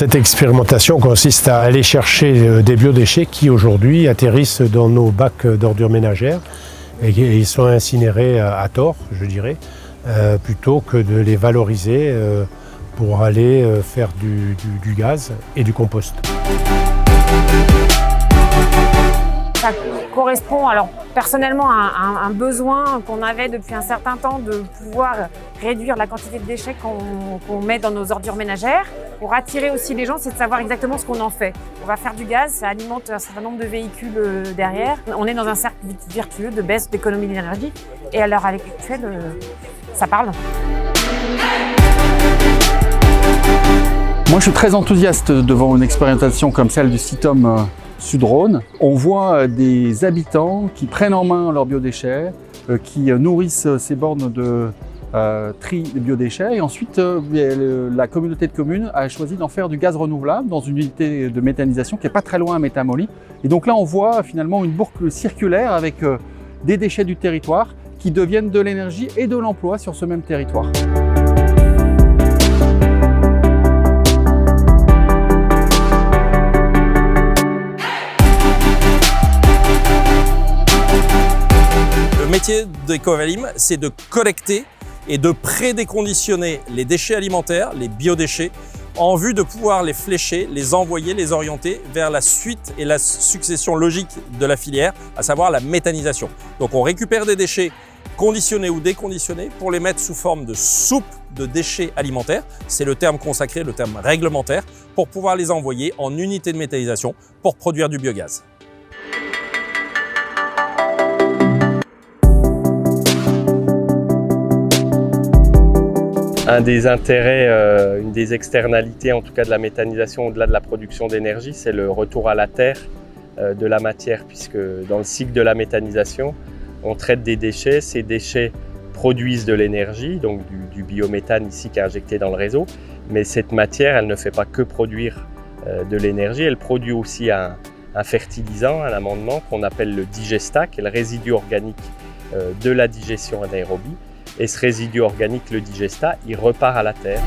Cette expérimentation consiste à aller chercher des biodéchets qui aujourd'hui atterrissent dans nos bacs d'ordures ménagères et ils sont incinérés à tort, je dirais, plutôt que de les valoriser pour aller faire du gaz et du compost. Ça correspond alors personnellement à un besoin qu'on avait depuis un certain temps de pouvoir réduire la quantité de déchets qu'on met dans nos ordures ménagères. Pour attirer aussi les gens, c'est de savoir exactement ce qu'on en fait. On va faire du gaz, ça alimente un certain nombre de véhicules derrière. On est dans un cercle vertueux de baisse d'économie d'énergie et à l'heure actuelle, ça parle. Moi, je suis très enthousiaste devant une expérimentation comme celle du Citom Sud-Rhône. On voit des habitants qui prennent en main leurs biodéchets, qui nourrissent ces bornes de tri des biodéchets et ensuite la communauté de communes a choisi d'en faire du gaz renouvelable dans une unité de méthanisation qui n'est pas très loin à Métamoli. Et donc là, on voit finalement une boucle circulaire avec des déchets du territoire qui deviennent de l'énergie et de l'emploi sur ce même territoire. Le métier d'Ecovalim, c'est de collecter et de pré-déconditionner les déchets alimentaires, les biodéchets, en vue de pouvoir les flécher, les envoyer, les orienter vers la suite et la succession logique de la filière, à savoir la méthanisation. Donc on récupère des déchets conditionnés ou déconditionnés pour les mettre sous forme de soupe de déchets alimentaires, c'est le terme consacré, le terme réglementaire, pour pouvoir les envoyer en unité de méthanisation pour produire du biogaz. Un des intérêts, une des externalités en tout cas de la méthanisation au-delà de la production d'énergie, c'est le retour à la terre de la matière, puisque dans le cycle de la méthanisation, on traite des déchets, ces déchets produisent de l'énergie, donc du biométhane ici qui est injecté dans le réseau, mais cette matière, elle ne fait pas que produire de l'énergie, elle produit aussi un fertilisant, un amendement qu'on appelle le digestat, qui est le résidu organique de la digestion anaérobie. Et ce résidu organique, le digestat, il repart à la terre.